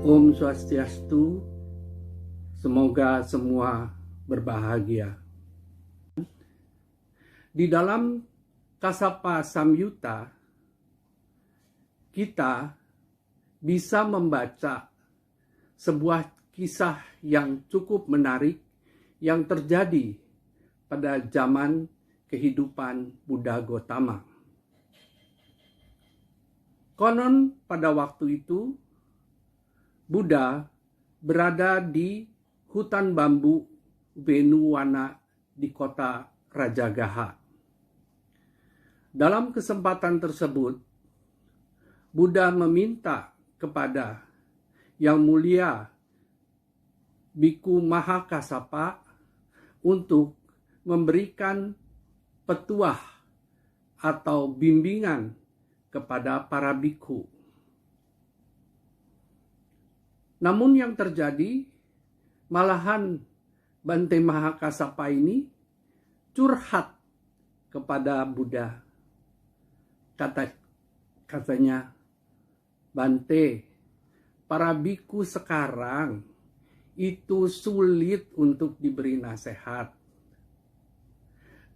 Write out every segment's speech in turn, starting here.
Om Swastiastu, semoga semua berbahagia. Di dalam Kasapa Samyutta, kita bisa membaca sebuah kisah yang cukup menarik yang terjadi pada zaman kehidupan Buddha Gotama. Konon pada waktu itu, Buddha berada di hutan bambu Venuwana di kota Rajagaha. Dalam kesempatan tersebut, Buddha meminta kepada Yang Mulia Biku Mahakasapa untuk memberikan petuah atau bimbingan kepada para biku. Namun yang terjadi, malahan Bante Mahakasapa ini curhat kepada Buddha. Katanya, Bante, para biku sekarang itu sulit untuk diberi nasihat.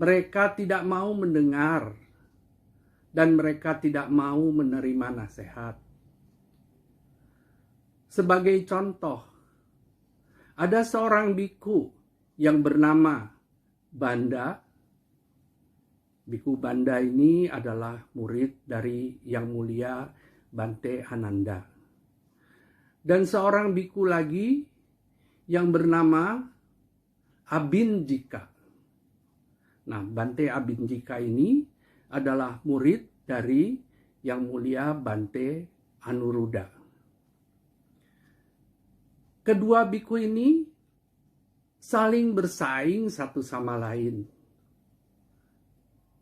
Mereka tidak mau mendengar dan mereka tidak mau menerima nasihat. Sebagai contoh, ada seorang biku yang bernama Banda. Biku Banda ini adalah murid dari Yang Mulia Bante Ananda. Dan seorang biku lagi yang bernama Abhinjika. Nah, Bante Abhinjika ini adalah murid dari Yang Mulia Bante Anuruddha. Kedua biku ini saling bersaing satu sama lain.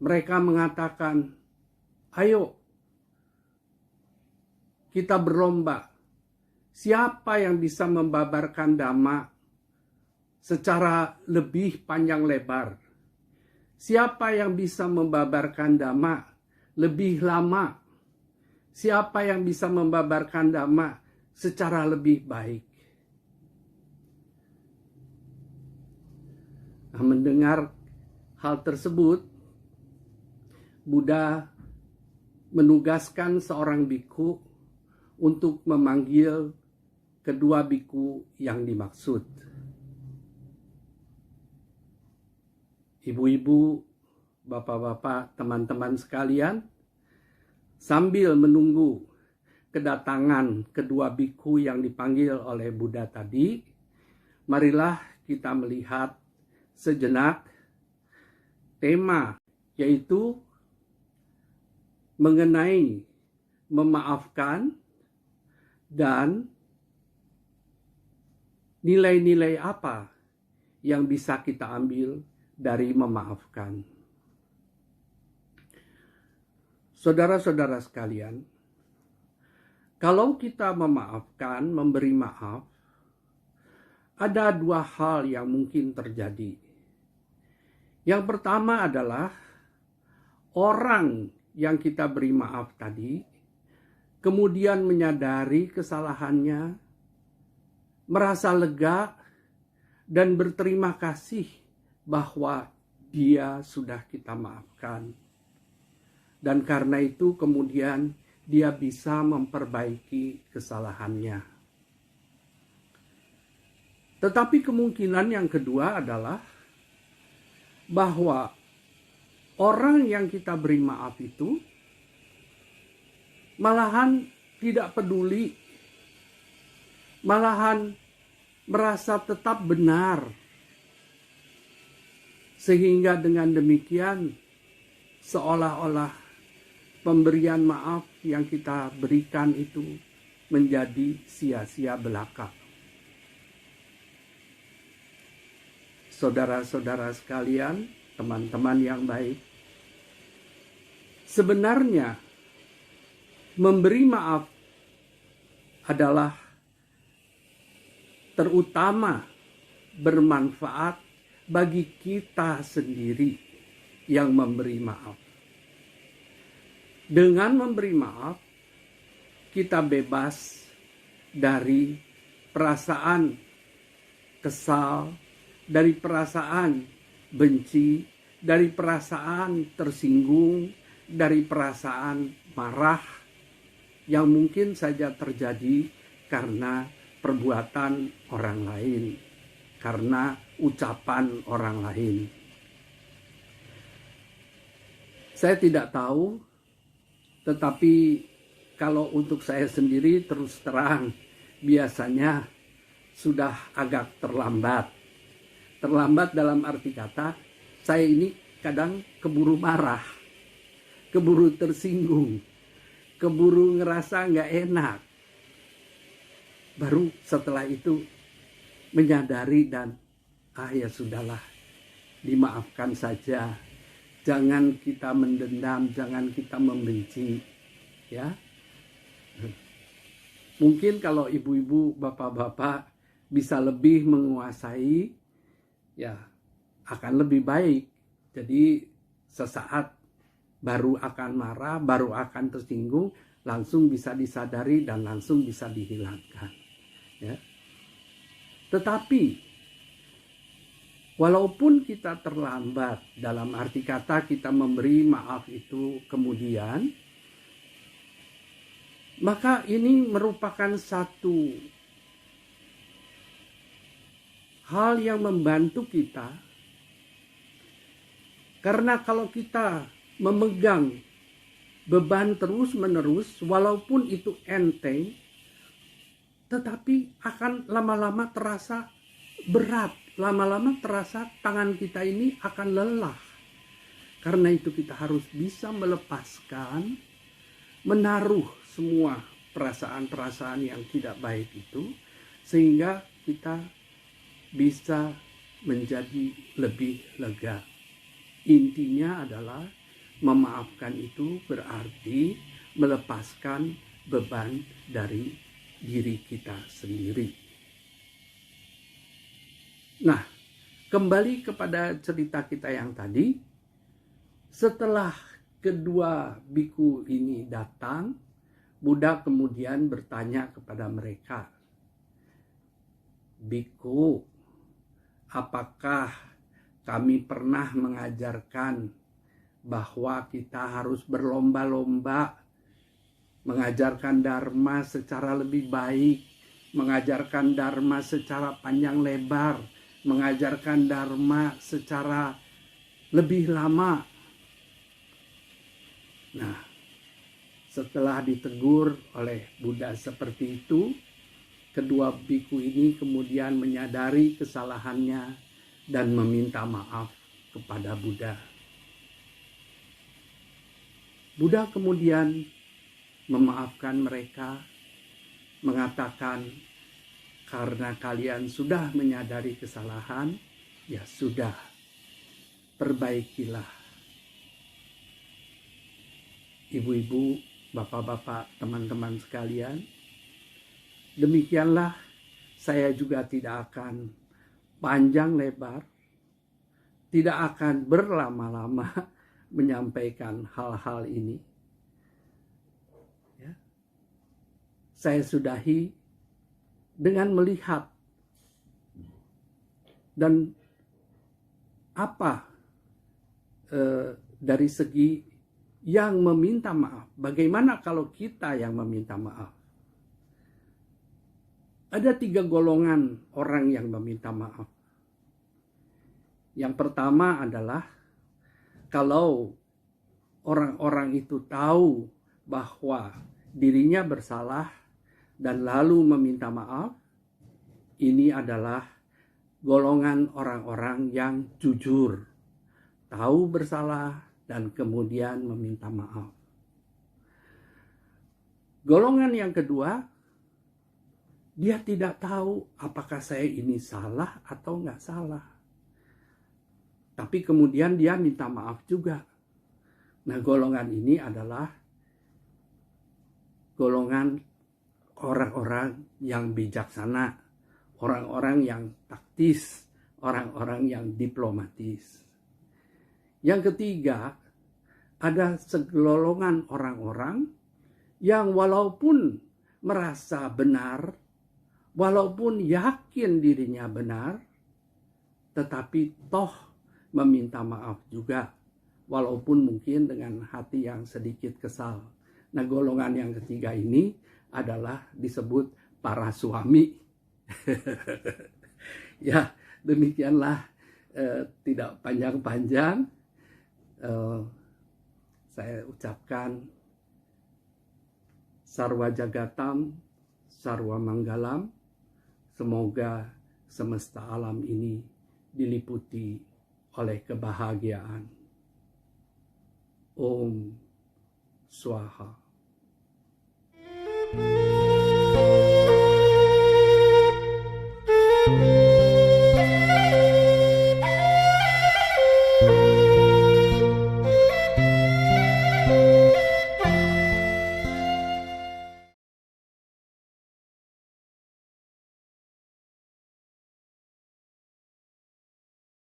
Mereka mengatakan, ayo kita berlomba. Siapa yang bisa membabarkan Dhamma secara lebih panjang lebar? Siapa yang bisa membabarkan Dhamma lebih lama? Siapa yang bisa membabarkan Dhamma secara lebih baik? Nah, mendengar hal tersebut, Buddha menugaskan seorang biku untuk memanggil kedua biku yang dimaksud. Ibu-ibu, bapak-bapak, teman-teman sekalian, sambil menunggu kedatangan kedua biku yang dipanggil oleh Buddha tadi, marilah kita melihat sejenak tema, yaitu mengenai memaafkan dan nilai-nilai apa yang bisa kita ambil dari memaafkan. Saudara-saudara sekalian, kalau kita memaafkan, memberi maaf, ada dua hal yang mungkin terjadi. Yang pertama adalah orang yang kita beri maaf tadi kemudian menyadari kesalahannya, merasa lega, dan berterima kasih bahwa dia sudah kita maafkan. Dan karena itu kemudian dia bisa memperbaiki kesalahannya. Tetapi kemungkinan yang kedua adalah bahwa orang yang kita beri maaf itu malahan tidak peduli, malahan merasa tetap benar. Sehingga dengan demikian seolah-olah pemberian maaf yang kita berikan itu menjadi sia-sia belaka. Saudara-saudara sekalian, teman-teman yang baik, sebenarnya memberi maaf adalah terutama bermanfaat bagi kita sendiri yang memberi maaf. Dengan memberi maaf, kita bebas dari perasaan kesal, dari perasaan benci, dari perasaan tersinggung, dari perasaan marah yang mungkin saja terjadi karena perbuatan orang lain, karena ucapan orang lain. Saya tidak tahu, tetapi kalau untuk saya sendiri terus terang biasanya sudah agak terlambat. Terlambat dalam arti kata, saya ini kadang keburu marah, keburu tersinggung, keburu ngerasa nggak enak. Baru setelah itu menyadari dan ya sudahlah, dimaafkan saja. Jangan kita mendendam, jangan kita membenci, ya. Mungkin kalau ibu-ibu, bapak-bapak bisa lebih menguasai, ya akan lebih baik. Jadi sesaat baru akan marah, baru akan tersinggung, langsung bisa disadari dan langsung bisa dihilangkan. Ya. Tetapi walaupun kita terlambat, dalam arti kata kita memberi maaf itu kemudian, maka ini merupakan satu hal yang membantu kita. Karena kalau kita memegang beban terus-menerus, walaupun itu enteng, tetapi akan lama-lama terasa berat. Lama-lama terasa tangan kita ini akan lelah. Karena itu kita harus bisa melepaskan, menaruh semua perasaan-perasaan yang tidak baik itu, sehingga kita bisa menjadi lebih lega. Intinya adalah memaafkan itu berarti melepaskan beban dari diri kita sendiri. Nah, kembali kepada cerita kita yang tadi, setelah kedua biku ini datang, Buddha kemudian bertanya kepada mereka, "Biku, apakah kami pernah mengajarkan bahwa kita harus berlomba-lomba mengajarkan dharma secara lebih baik, mengajarkan dharma secara panjang lebar, mengajarkan dharma secara lebih lama?" Nah, setelah ditegur oleh Buddha seperti itu, kedua biku ini kemudian menyadari kesalahannya dan meminta maaf kepada Buddha. Buddha kemudian memaafkan mereka, mengatakan, "Karena kalian sudah menyadari kesalahan, ya sudah, perbaikilah." Ibu-ibu, bapak-bapak, teman-teman sekalian, demikianlah saya juga tidak akan panjang lebar, tidak akan berlama-lama menyampaikan hal-hal ini. Ya. Saya sudahi dengan melihat dan apa dari segi yang meminta maaf. Bagaimana kalau kita yang meminta maaf? Ada 3 golongan orang yang meminta maaf. Yang pertama adalah kalau orang-orang itu tahu bahwa dirinya bersalah dan lalu meminta maaf, ini adalah golongan orang-orang yang jujur, tahu bersalah dan kemudian meminta maaf. Golongan yang kedua, dia tidak tahu apakah saya ini salah atau nggak salah. Tapi kemudian dia minta maaf juga. Nah, golongan ini adalah golongan orang-orang yang bijaksana, orang-orang yang taktis, orang-orang yang diplomatis. Yang ketiga, ada segelolongan orang-orang yang walaupun merasa benar walaupun yakin dirinya benar, tetapi toh meminta maaf juga, walaupun mungkin dengan hati yang sedikit kesal. Nah, golongan yang ketiga ini adalah disebut para suami. Ya, demikianlah, tidak panjang-panjang. Saya ucapkan Sarwa Jagatam, Sarwa Manggalam. Semoga semesta alam ini diliputi oleh kebahagiaan. Om Swaha. Thank you.